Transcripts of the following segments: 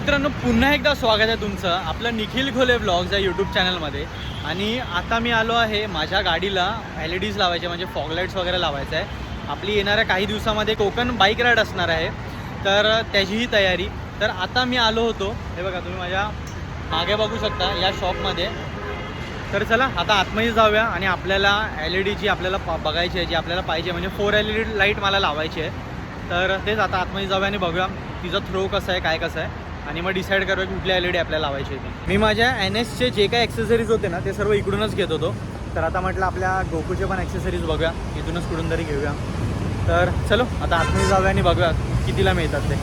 मित्रांनो, पुन्हा एकदा स्वागत आहे तुमचं आपलं निखिल घोले ब्लॉग्स या यूट्यूब चॅनलमध्ये. आणि आता मी आलो आहे माझ्या गाडीला LEDs लावायचे, म्हणजे फॉग लाईट्स वगैरे लावायचं आहे. आपली येणाऱ्या काही दिवसामध्ये कोकण बाईक राईड असणार आहे, तर त्याचीही तयारी. तर आता मी आलो होतो, हे बघा तुम्ही माझ्या मागे बघू शकता या शॉपमध्ये. तर चला आता आतमध्ये जाऊया आणि आपल्याला LED जी आपल्याला बघायची आहे, जी आपल्याला पाहिजे, म्हणजे 4 LED लाईट मला लावायची आहे. तर तेच आता आतमध्ये जाऊया आणि बघूया तिचा थ्रो कसा आहे, काय कसं आहे, आणि मग डिसाईड करूया कुठल्या LED आपल्याला लावायची आहे. मी माझ्या NSचे जे काही ॲक्सेसरीज होते ना ते सर्व इकडूनच घेत होतो. तर आता म्हटलं आपल्या गोकुचे पण ॲक्सेसरीज बघूया, इथूनच कुठून तरी घेऊया. तर चलो आता आतमध्ये जाऊया आणि बघूया कितीला मिळतात ते.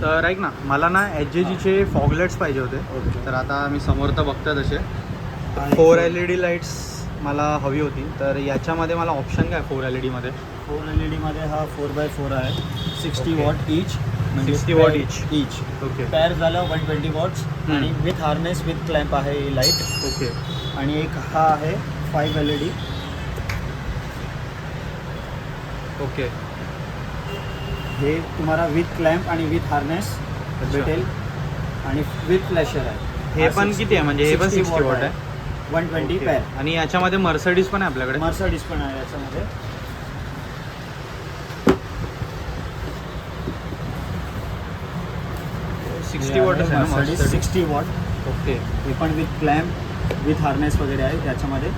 तर ऐक ना, मला ना HJGचे फॉग लाईट्स पाहिजे होते. तर आता मी समोर तर बघतोय तसे 4 LED लाईट्स मला हवी होती. तर याच्यामध्ये मला ऑप्शन काय 4 LED मध्ये? 4 LED मध्ये हा 4x4 आहे, 60 वॉट ईच, म्हणजे 60 वॉट ईच. ओके. पॅर झालं 120 वॉट्स आणि विथ हार्नेस विथ क्लॅम्प आहे ही लाईट. ओके. आणि एक हा आहे 5 LED. ओके. हे तुम्हाला विथ क्लॅम्प आणि विथ हार्नेस भेटेल आणि विथ फ्लॅशर आहे. हे पण किती आहे, म्हणजे हे पण 60 वॉट आहे, 120 पॅर. आणि याच्यामध्ये मर्सिडीज पण आहे आपल्याकडे? मर्सिडीज पण आहे याच्यामध्ये. सिक्स्टी वॉट आहे ना मर्सिडीज 60 वॉट. ओके. हे पण विथ क्लॅम्प विथ हार्नेस वगैरे आहे याच्यामध्ये.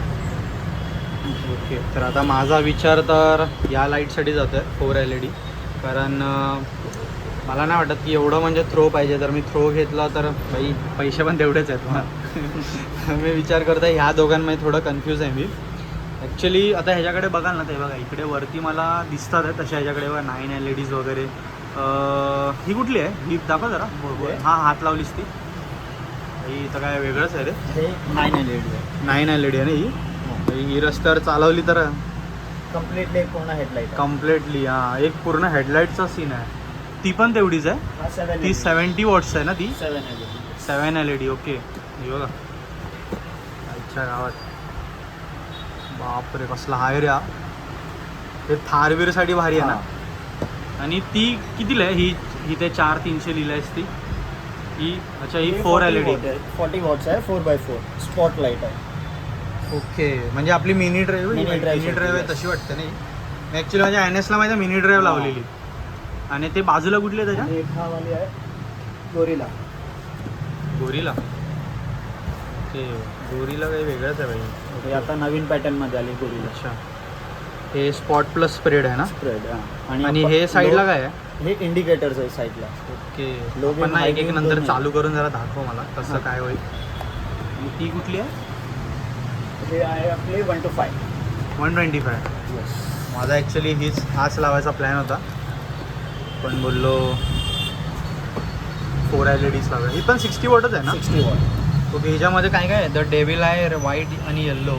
ओके. तर आता माझा विचार तर या लाईटसाठी जातो आहे 4 LED, कारण मला नाही वाटत की एवढं म्हणजे थ्रो पाहिजे. तर मी थ्रो घेतला तर बाई पैसे पण तेवढेच आहेत मग मी विचार करतो आहे ह्या दोघांमध्ये थोडं कन्फ्यूज आहे मी ॲक्च्युली. आता ह्याच्याकडे बघाल ना, ते बघा इकडे वरती मला दिसतात आहे तशा ह्याच्याकडे बघा 9 LEDs वगैरे. ही कुठली आहे? ही दाखव जरा. हां, हात लावलीस ती. ही तर काय वेगळंच आहे रे. हे 9 LED आहे. 9 LED आहे ना ही रस्त्यावर चालवली तर कम्प्लिटली पूर्ण हेडलाईट. कम्प्लिटली. हां, एक पूर्ण हेडलाईटचा सीन आहे. ती पण तेवढीच आहे? ती 70 वॉट्स आहे ना ती? 7 LED. ओके. हे बघा आजच्या गावात बापरे कसला आहे रे. हे थारवीरसाठी भारी आहे ना. आणि ती कितीला आहे ही ते 4-300 लिहिलं आहेस ती? ही अच्छा, ही 4 LED 40 वॉट्स आहे. 4x4 स्पॉट लाईट आहे. ओके. म्हणजे आपली मिनी ड्राईव्ह आहे तशी वाटते नाही. ॲक्च्युली माझ्या NSला माझ्या मिनी ड्राईव्ह लावलेली. आणि ते बाजूला कुठले त्याच्या? एक हा वाली आहे गोरिला. गोरिला. ओके. गोरिला काही वेगळंच आहे भाई. हे आता नवीन पॅटर्नमध्ये आली गोरिला. अच्छा. हे स्पॉट प्लस स्प्रेड आहे ना? स्प्रेड. आणि हे साईडला काय आहे? हे इंडिकेटर्स आहे साईडला. ओके. लोगो पण एक एक नंतर चालू करून जरा दाखव मला कसं काय होईल. आणि ती कुठली आहे? हे आहे आपले 1 to 5. 125. येस. माझा ॲक्च्युली हाच लावायचा प्लॅन होता, पण बोललो 4 LEDs लावूया. ही पण 60 वॉटच आहे ना? 60 वॉट. ओके. ह्याच्यामध्ये काय काय आहे? द डेव्हिल आहे, व्हाईट आणि येल्लो.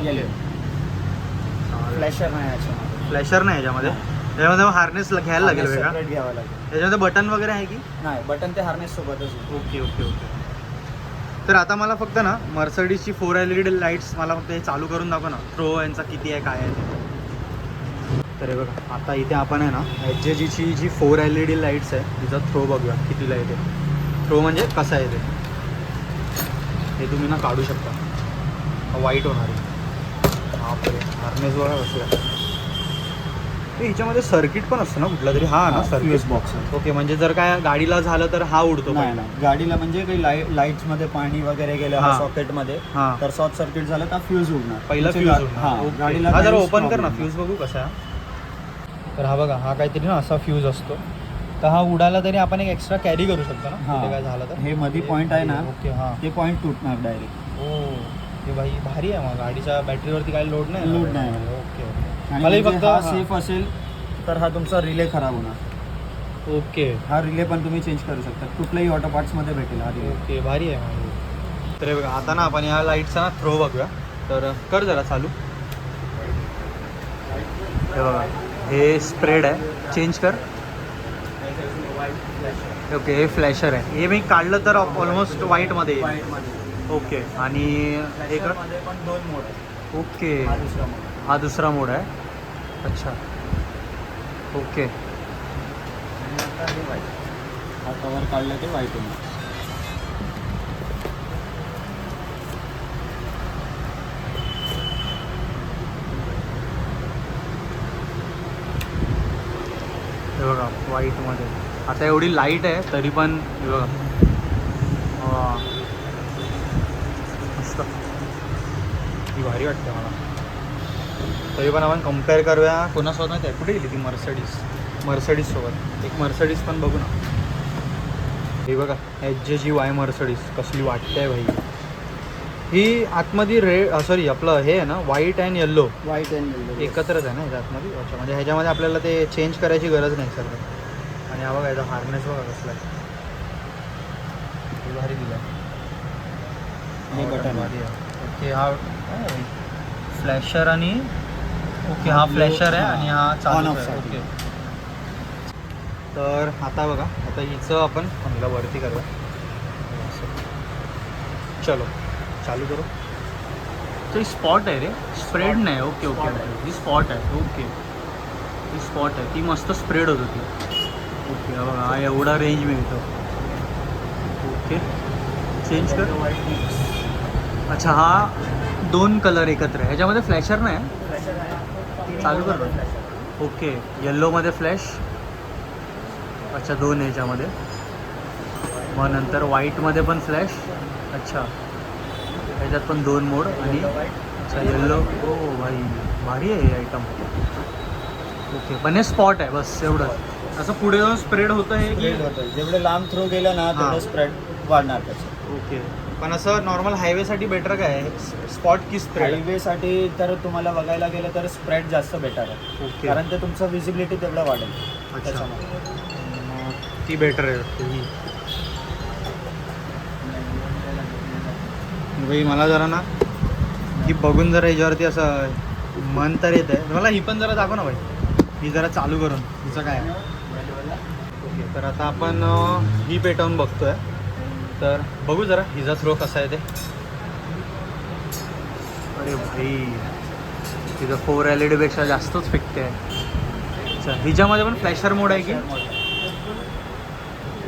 फ्लॅशर नाही याच्यामध्ये. फ्लॅशर नाही याच्यामध्ये? त्याच्यामध्ये हार्नेस घ्यायला लागेल वेगळा? सेपरेट घ्यावा लागेल. त्याच्यामध्ये बटन वगैरे आहे की नाही? बटन ते हार्नेस सोबतच. Okay okay okay. तर आता मला फक्त ना मर्सिडीजची 4 LED लाईट्स मला फक्त हे चालू करून दाखव ना, थ्रो यांचा किती आहे काय आहे ते. तर हे बघा आता इथे आपण आहे ना HJGची जी 4 LED लाईट्स आहे तिचा थ्रो बघूया कितीला आहे ते. थ्रो म्हणजे कसा आहे ते हे तुम्ही ना काढू शकता. वाईट होणार आहे. बापरे. हार्नेस बघा कसला. ते हिच्यामध्ये सर्किट पण असतं ना कुठला तरी? हा ना, सर्किट बॉक्स. ओके. म्हणजे जर काय गाडीला झालं तर हा उडतो? नाही, गाडीला म्हणजे काही लाईट्स मध्ये पाणी वगैरे गेलं हा. सॉकेट मध्ये, हां, तर शॉर्ट सर्किट झालं तर फ्यूज उडणार. पहिला म्हणजे फ्यूज उडणार. हां, ओके. गाडीला हा जरा काहीच ओपन कर ना, problem फ्यूज बघू कसा आहे. तर हा बघा, हा काहीतरी ना असा फ्यूज असतो. तर हा उडाला तरी आपण एक एक्स्ट्रा कॅरी करू शकतो ना कुठे काय झालं तर? हे मध्ये पॉईंट आहे ना. ओके. हां, ते पॉईंट तुटणार डायरेक्ट. हो. ते भाई भारी आहे. मग गाडीच्या बॅटरीवरती काही लोड नाही? लोड नाही. Okay okay. आणि मलाही म्हणजे फक्त हा सेफ असेल तर हा तुमचा रिले खराब होणार. ओके. हा रिले पण तुम्ही चेंज करू शकता. कुठल्याही ऑटो पार्ट्समध्ये भेटेल हा रिले. ओके. भारी आहे मग. तर बघा आता ना आपण या लाईटचा ना थ्रो बघूया. तर कर जरा चालू. हे बघा, हे स्प्रेड आहे, चेंज कर. ओके. हे फ्लॅशर आहे. हे मी काढलं तर ऑलमोस्ट व्हाईटमध्ये येईल. ओके. आणि हे कर. पण 2 मोड आहे. ओके. हा दुसरा मोड. हा दुसरा मोड आहे. अच्छा ओके. आणि आता हे व्हाईट, हा कवर काढला ते व्हाईट होईल. हे बघा व्हाईटमध्ये. आता एवढी लाईट आहे तरी पण हे बघा वा मस्त, ती भारी वाटते मला. तरी पण आपण कम्पेअर करूया कोणासोबत माहिती आहे, कुठे गेली ती मर्सडीजसोबत. एक मर्सडीज पण बघू ना. हे बघा HJGY मर्सडीज कसली वाटते आहे भाई. ही आतमध्ये सॉरी आपलं हे आहे ना white and yellow white and एकत्रच आहे ना ह्याच्या आतमध्ये. अच्छा म्हणजे ह्याच्यामध्ये आपल्याला ते चेंज करायची गरज नाही सर. आणि हा बघा याचा हार्नेस बघा कसला आहे, भारी दिला. हे बटन भारी आहे. ओके हा फ्लॅशर आणि ओके हा फ्लॅशर आहे आणि हा चालू आहे. ओके तर आता बघा, आता हिचं आपण चांगला वरती करूया. चलो चालू करू. तो स्पॉट आहे रे, स्प्रेड नाही. ओके ओके ओके ही स्पॉट आहे. ओके ही स्पॉट आहे, ती मस्त स्प्रेड होत होती. ओके बघा हा एवढा रेंज मिळतो. ओके चेंज कर. अच्छा हा 2 कलर एकत्र आहे ह्याच्यामध्ये. फ्लॅशर नाही चालू कर ना. ओके येल्लोमध्ये फ्लॅश. अच्छा 2 ह्याच्यामध्ये. मग नंतर व्हाईटमध्ये पण फ्लॅश. अच्छा ह्याच्यात पण 2 मोड आणि अच्छा येल्लो. हो भाई भारी आहे हे आयटम. ओके पण हे स्पॉट आहे बस एवढंच. असं पुढे जाऊन स्प्रेड होतं हे की जेवढे लांब थ्रो गेलं ना तेवढं स्प्रेड वाढणार त्याचं. ओके पण असं नॉर्मल हायवेसाठी बेटर काय आहे, स्पॉट की स्प्रेड? हायवेसाठी तर तुम्हाला बघायला गेलं तर स्प्रेड जास्त बेटर आहे. ओके कारण ते तुमचं विजिबिलिटी तेवढं वाढेल. अच्छा त्याच्यामुळे ती बेटर आहे वाटतं ही. भाई मला जरा ना ही बघून जरा ह्याच्यावरती असं मन तर येत आहे. मला ही पण जरा दाखव ना भाई, ही जरा चालू करून हिचं काय आहे. ओके तर आता आपण ही पेटवून बघतोय. तर बघू जरा हिचा थ्रो कसा आहे ते. अरे भाई तिथं 4 LED पेक्षा जास्तच फिकते आहे. अच्छा हिच्यामध्ये पण फ्लॅशर मोड आहे की?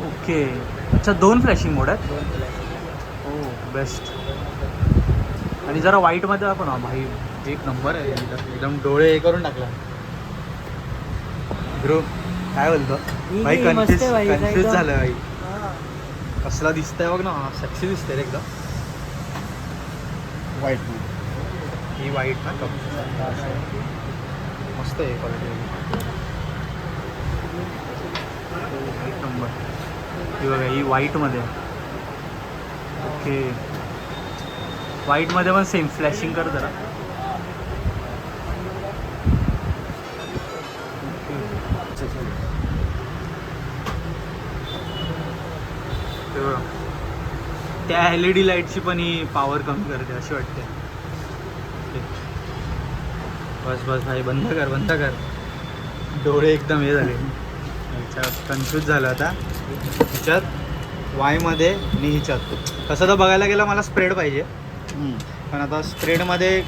ओके अच्छा 2 फ्लॅशिंग मोड आहेत. हो बेस्ट. आणि जरा व्हाईटमध्ये आपण भाई एक नंबर आहे एकदम डोळे हे करून टाकला. ध्रुव काय बोलतो भाई? कन्फ्यूज झालं भाई. कसला दिसतंय बघ ना, सेक्सी दिसतंय रे एकदम. व्हाईट ही व्हाईट ना मस्त आहे क्वालिटी. एक नंबर. ही बघा ही व्हाईटमध्ये. ओके व्हाईटमध्ये पण सेम फ्लॅशिंग कर जरा. त्या LED लाईटची पण ही पॉवर कमी करते अशी वाटते. बस बस भाई बंद कर. डोळे एकदम हे झाले. ह्याच्यात कन्फ्यूज झालं आता. ह्याच्यात वायमध्ये आणि हिच्यात तसं तर बघायला गेलं मला स्प्रेड पाहिजे. पण आता स्प्रेडमध्ये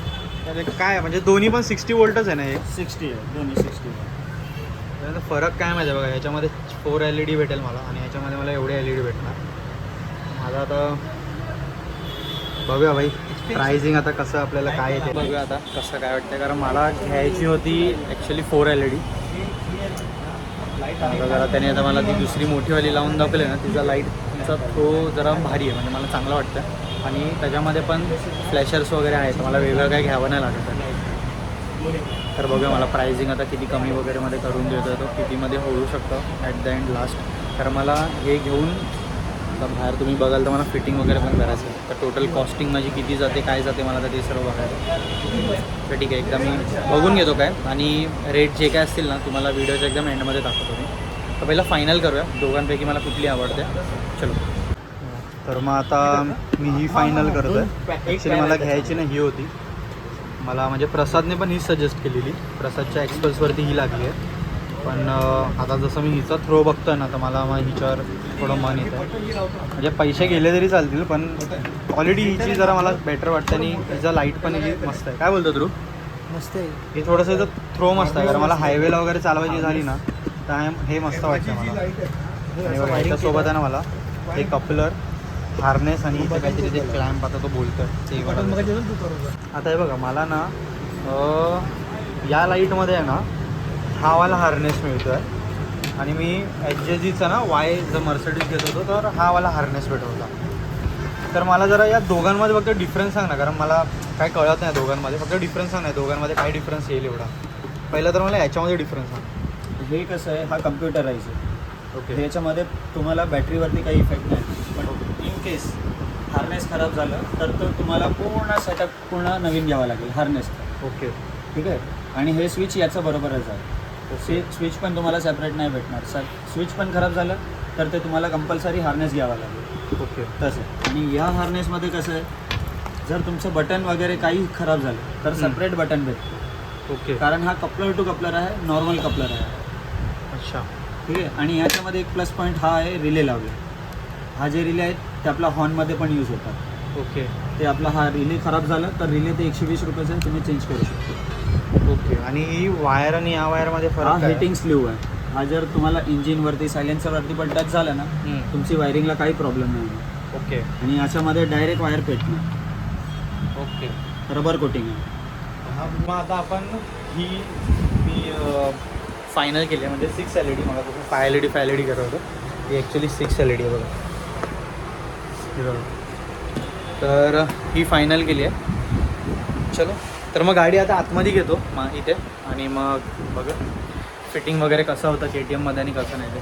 काय म्हणजे दोन्ही पण 60 वोल्टच आहे ना हे? 60 आहे दोन्ही 60. फरक काय माहिती आहे बघा, ह्याच्यामध्ये 4 LED भेटेल मला आणि ह्याच्यामध्ये मला एवढे LED भेटणार. माझा आता बघूया भाई प्राइसिंग आता कसं आपल्याला काय येते बघूया आता कसं काय वाटतं. कारण मला घ्यायची होती ॲक्च्युली 4 LED. आता जरा त्याने आता मला ती दुसरी मोठीवाली लावून दाखवली ना, तिचा लाईटचा थ्रो जरा भारी आहे म्हणजे मला चांगलं वाटतं. आणि त्याच्यामध्ये पण फ्लॅशर्स वगैरे आहेत, मला वेगळं काही घ्यावं नाही लागत. तर बघूया मला प्राइसिंग आता किती कमी वगैरेमध्ये करून देतो तो, कितीमध्ये होऊ शकतो ॲट द एंड लास्ट. तर मला हे घेऊन आता बाहेर तुम्ही बघाल तर मला फिटिंग वगैरे पण करायचं आहे. तर टोटल कॉस्टिंग माझी किती जाते काय जाते मला तर ते सर्व बघायचं. तर ठीक आहे एकदा मी बघून घेतो काय आणि रेट जे काय असतील ना तुम्हाला व्हिडिओच्या एकदम एंडमध्ये दाखवतो मी. तर पहिला फायनल करूया दोघांपैकी मला कुठली आवडते. चलो तर मग आता मी ही फायनल करतो आहे. ॲक्च्युली मला घ्यायची नाही ही होती मला, म्हणजे प्रसादने पण ही सजेस्ट केलेली. प्रसादच्या एक्सप्रेसवरती ही लागली आहे. पण आता जसं मी हिचा थ्रो बघतोय ना तर मला मग हिच्यावर थोडं मन येतं. म्हणजे पैसे गेले तरी चालतील पण क्वालिटी हिची जरा मला बेटर वाटते आणि हिचा लाईट पण ही मस्त आहे. काय बोलतो तू? मस्त आहे. हे थोडंसं इथं थ्रो मस्त आहे, कारण मला हायवेला वगैरे चालवायची झाली ना तर हे मस्त वाटतं मला. आणि बघा याच्यासोबत आहे ना मला हे कपलर, हार्नेस आणि इथे काहीतरी ते क्लॅम्प आता तो बोलतोय ते बघा. आता हे बघा मला ना या लाईटमध्ये आहे ना हा वाला हार्नेस मिळतोय आणि मी HJGचा ना वाय जर मर्सिडीज घेत होतो तर हा वाला हार्नेस भेटत होता. तर मला जरा या दोघांमध्ये फक्त डिफरन्स सांग ना, कारण मला काय कळत नाही दोघांमध्ये, फक्त डिफरन्स सांग नाही दोघांमध्ये काय डिफरन्स येईल एवढा. पहिलं तर मला याच्यामध्ये डिफरन्स सांग. हे कसं आहे, हा कम्प्युटराईज आहे. ओके ह्याच्यामध्ये तुम्हाला बॅटरीवरती काही इफेक्ट नाही, पण इन केस हार्नेस खराब झालं तर तुम्हाला पूर्ण सेटअप पूर्ण नवीन घ्यावा लागेल हार्नेसचा. ओके ठीक आहे. आणि हे स्विच याचं बरोबरच आहे. स्विच पण तुम्हाला सेपरेट नाही भेटणार. स्विच पण खराब झालं तर ते तुम्हाला कंपल्सरी हार्नेस घ्यावा लागेल. ओके तसं. आणि या हार्नेसमध्ये कसं आहे, जर तुमचं बटन वगैरे काही खराब झालं तर सेपरेट बटन भेटतं. ओके कारण हा कपलर टू कपलर आहे, नॉर्मल कपलर आहे. अच्छा ठीक आहे. आणि याच्यामध्ये एक प्लस पॉईंट हा आहे, रिले लावले. हा जे रिले आहेत ते आपला हॉर्नमध्ये पण यूज होतात. ओके ते आपला हा रिले खराब झाला तर रिले ते 120 रुपयाचं तुम्ही चेंज करू शकता. ओके. आणि ही वायर आणि या वायरमध्ये हा फरक काय? हिटिंग स्लीव आहे. हा जर तुम्हाला इंजिनवरती सायलेन्सरवरती पण टच झाला ना तुमची वायरिंगला काही प्रॉब्लेम नाही. ओके आणि याच्यामध्ये डायरेक्ट वायर पेटणार. ओके. रबर कोटिंग आहे. मग आता आपण मी फायनल केली आहे म्हणजे 6 LED. मला तुम्ही 5 LED करत होतो, ही ॲक्च्युली 6 LED आहे बघा. हे बघा, तर ही फायनल केली आहे. चलो तर मग गाडी आता आतमध्ये घेतो मग इथे, आणि मग बघा फिटिंग वगैरे कसं होतं KTM मध्ये आणि कसं नाही ते.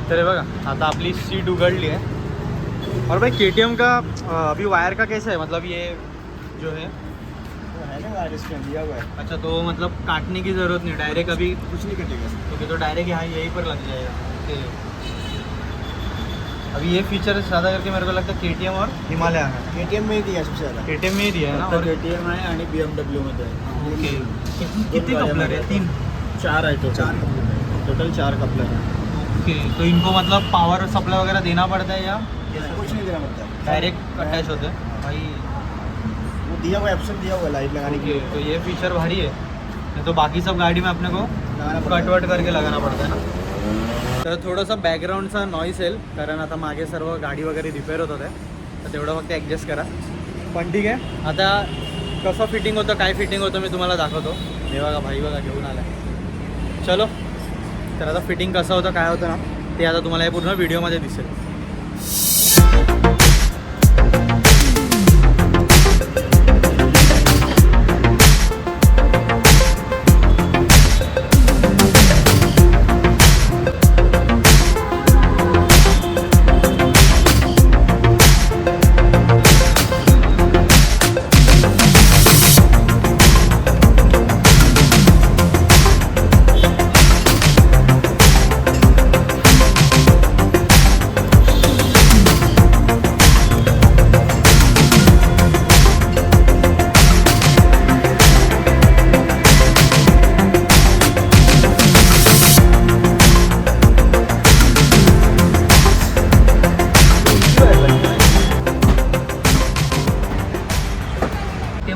तर हे बघा आता आपली सीट उघडली है. और भाई KTM का अभी वायर का कैसा है, मतलब ये जो है दिया हुआ है. अच्छा तो मतलब काटने की ज़रूरत नहीं, डायरेक्ट अभी कुछ नहीं कटेगा. ओके तो डायरेक्ट यहाँ यहीं पर लग जाएगा. ओके. अभी ये फीचर ज़्यादा करके मेरे को लगता है KTM और हिमालय है. KTM में ही दिया सबसे ज़्यादा. KTM में ही दिया है ना. और KTM आहे आणि BMW मध्ये आहे. ओके. कितने कपलर है? 3 4 आहे टोटल 4 कपलर है. ओके. तो इनको मतलब पावर सप्लाई वगैरह देना पड़ता है या कुछ नहीं देना पड़ता है. डायरेक्ट अटैच होते हैं भाई? वो दिया हुआ ऑप्शन दिया हुआ लाइट लगाने के ओके. लिए. तो ये फीचर भारी है. नहीं तो बाकी सब गाड़ी में अपने को कटवट करके लगाना पडतं आहे ना. तर थोडंसं बॅकग्राऊंडचा नॉईस येईल, कारण आता मागे सर्व गाडी वगैरे रिपेअर होत होते, तर तेवढं फक्त ॲडजस्ट करा. पण ठीक आहे. आता कसं फिटिंग होतं, काय फिटिंग होतं मी तुम्हाला दाखवतो. हे बघा भाई बघा घेऊन आला. चलो तर आता फिटिंग कसं होतं काय होतं ना ते आता तुम्हाला हे पूर्ण व्हिडिओमध्ये दिसेल.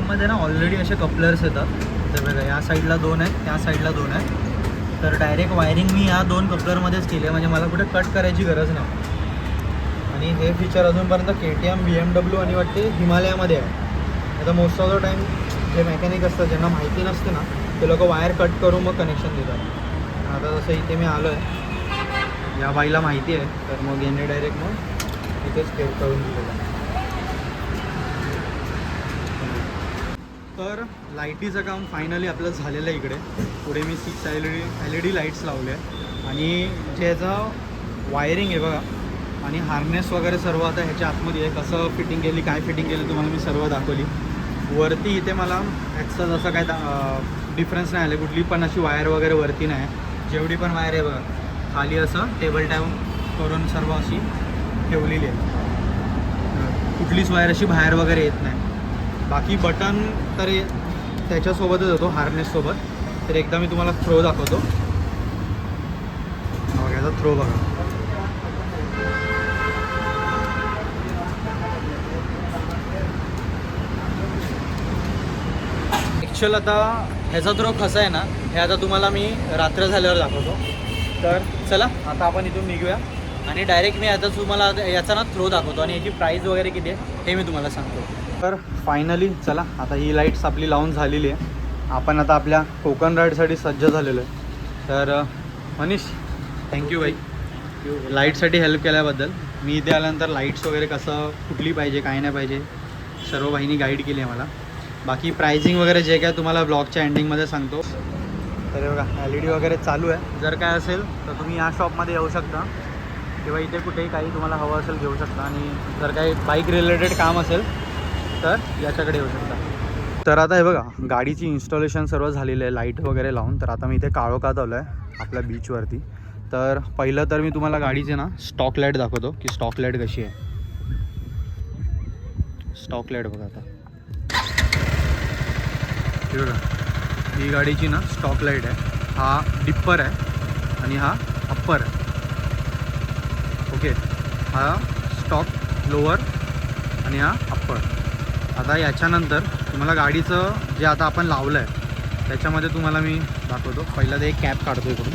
मध्ये ना ऑलरेडी असे कपलर्स येतात. तर बघा या साईडला 2 आहेत, त्या साईडला 2 आहेत. तर डायरेक्ट वायरिंग मी या 2 कपलरमध्येच केली आहे, म्हणजे मला कुठे कट करायची गरज नाही. आणि हे फीचर अजूनपर्यंत KTM, BMW आणि वाटते हिमालयामध्ये आहे. आता मोस्ट ऑफ द टाईम जे मेकॅनिक असतात ज्यांना माहिती नसते ना ते लोक वायर कट करून मग कनेक्शन देतात. आता जसं इथे मी आलो आहे, या बाईला माहिती आहे, तर मग याने डायरेक्ट मग इथेच पेअर करून दिलेलं आहे. तर लाईटीचं काम फायनली आपलं झालेलं आहे. इकडे पुढे मी 6 LED लाईट्स लावले आहे, आणि ज्याचं वायरिंग आहे बघा आणि हार्नेस वगैरे सर्व आता ह्याच्या आतमध्ये आहे. कसं फिटिंग केली, काय फिटिंग केली तुम्हाला मी सर्व दाखवली. वरती इथे मला ह्याचं जसं काय डिफरन्स नाही आले, कुठली पण अशी वायर वगैरे वरती नाही. जेवढी पण वायर आहे बघा खाली असं टेबल टॉप करून सर्व अशी ठेवलेली आहे. कुठलीच वायर अशी बाहेर वगैरे येत नाही. बाकी बटन तर त्याच्यासोबतच होतो हार्नेससोबत. तर एकदा मी तुम्हाला थ्रो दाखवतो. बघा याचा थ्रो बघा. ॲक्च्युअल आता ह्याचा थ्रो कसा आहे ना, हे आता तुम्हाला मी रात्र झाल्यावर दाखवतो. तर चला आता आपण इथून निघूया आणि डायरेक्ट मी आता तुम्हाला याचा ना थ्रो दाखवतो आणि याची प्राईस वगैरे किती आहे हे मी तुम्हाला सांगतो. तर फायनली चला आता ही लाईट्स आपली लावून झालेली आहे. आपण आता आपल्या कोकण राईडसाठी सज्ज झालेलो आहे. तर मनीष थँक्यू बाई लाईटसाठी हेल्प केल्याबद्दल. मी इथे आल्यानंतर लाईट्स वगैरे कसं कुठली पाहिजे काय नाही पाहिजे सर्व बाईंनी गाईड केली आहे मला. बाकी प्राइसिंग वगैरे जे काय तुम्हाला ब्लॉगच्या एंडिंगमध्ये सांगतो. तर हे बघा LED वगैरे चालू आहे. जर काय असेल तर तुम्ही या शॉपमध्ये येऊ शकता किंवा इथे कुठेही काही तुम्हाला हवं असेल घेऊ शकता. आणि जर काही बाईक रिलेटेड काम असेल तर याच्याकडे येऊ शकता. तर आता हे बघा गाडीची इन्स्टॉलेशन सर्व झालेलं आहे लाईट वगैरे लावून. तर आता मी इथे काळोखात आलो आहे आपल्या बीचवरती. तर पहिलं तर मी तुम्हाला गाडीचे ना स्टॉक लाईट दाखवतो की स्टॉक लाईट कशी आहे. स्टॉक लाईट बघा आता हे बघा ही गाडीची ना स्टॉक लाईट आहे. हा डिप्पर आहे आणि हा अप्पर आहे. ओके हा स्टॉक लोअर आणि हा अप्पर. आता याच्यानंतर तुम्हाला गाडीचं जे आता आपण लावलं आहे त्याच्यामध्ये तुम्हाला मी दाखवतो. पहिला ते एक कॅप काढतो इकडून.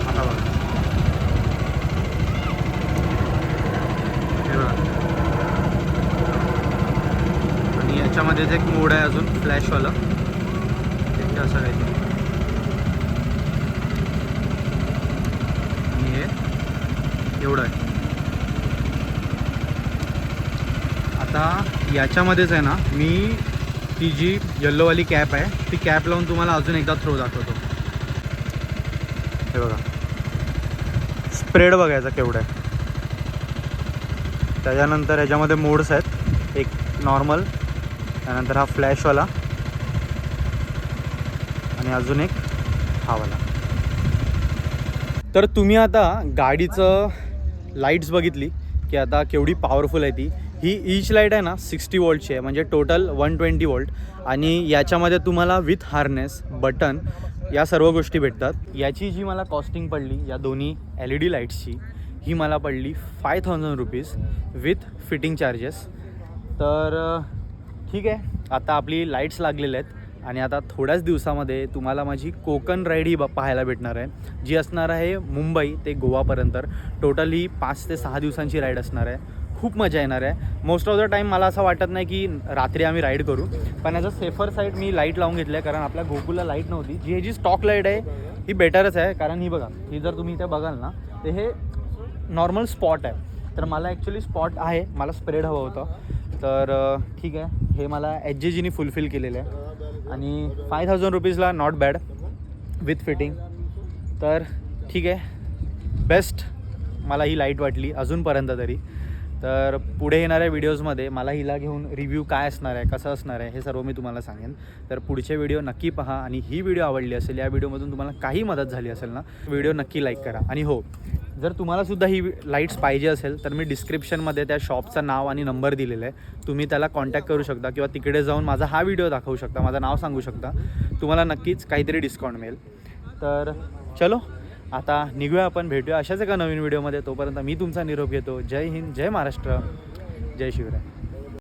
आता बघा हे बघा आणि याच्यामध्येच एक मोड आहे अजून फ्लॅशवाला. ते असं काही आणि हे एवढं आहे. आता याच्यामध्येच आहे ना मी ती जी येल्लोवाली कॅप आहे ती कॅप लावून तुम्हाला अजून एकदा थ्रो दाखवतो. हे बघा स्प्रेड बघायचा केवढं आहे. त्याच्यानंतर ह्याच्यामध्ये मोड्स आहेत. एक नॉर्मल त्यानंतर हा फ्लॅशवाला आणि अजून एक हावाला. तर तुम्ही आता गाडीचं लाईट्स बघितली की आता केवढी पॉवरफुल आहे ती. ही ईच लाईट आहे ना 60 वोल्टची आहे म्हणजे टोटल 120 वोल्ट. आणि याच्यामध्ये तुम्हाला विथ हार्नेस बटन या सर्व गोष्टी भेटतात. याची जी मला कॉस्टिंग पडली या दोन्ही LED लाईट्सची ही मला पडली 5000 रुपीज विथ फिटिंग चार्जेस. तर ठीक आहे आता आपली लाईट्स लागलेल्या आहेत आणि आता थोड्याच दिवसामध्ये तुम्हाला माझी कोकण राईड ही पाहायला भेटणार आहे जी असणार आहे मुंबई ते गोवापर्यंत. टोटल ही 5 ते 6 दिवसांची राईड असणार आहे. खूप मजा येणार आहे. मोस्ट ऑफ द टाईम मला असं वाटत नाही की रात्री आम्ही राईड करू पण as a safer side me light लावून घेतली आहे कारण आपल्या गोकुलला लाईट नव्हती. जी जी स्टॉक लाईट आहे ही बेटरच आहे कारण ही बघा ही जर तुम्ही इथे बघाल ना तर हे नॉर्मल स्पॉट आहे. तर मला ॲक्च्युली स्पॉट आहे मला स्प्रेड हवं होतं. तर ठीक आहे हे मला HJGनी फुलफिल केलेलं आहे आणि 5000 रुपीजला नॉट बॅड विथ फिटिंग. तर ठीक आहे बेस्ट मला ही लाईट वाटली अजूनपर्यंत तरी. तर पुढे येणाऱ्या व्हिडिओजमध्ये मला हिला घेऊन रिव्ह्यू काय असणार आहे कसं असणार आहे हे सर्व मी तुम्हाला सांगेन. तर पुढचे व्हिडिओ नक्की पहा आणि ही व्हिडिओ आवडली असेल या व्हिडिओमधून तुम्हाला काही मदत झाली असेल ना व्हिडिओ नक्की लाईक करा. आणि हो जर तुम्हालासुद्धा ही लाईट्स पाहिजे असेल तर मी डिस्क्रिप्शनमध्ये त्या शॉपचं नाव आणि नंबर दिलेलं आहे. तुम्ही त्याला कॉन्टॅक्ट करू शकता किंवा तिकडे जाऊन माझा हा व्हिडिओ दाखवू शकता माझं नाव सांगू शकता. तुम्हाला नक्कीच काहीतरी डिस्काउंट मिळेल. तर चलो आता निघूया आपण भेटूया अशाच एका नवीन व्हिडिओमध्ये. तोपर्यंत मी तुमचा निरोप घेतो. जय हिंद जय महाराष्ट्र जय शिवराय.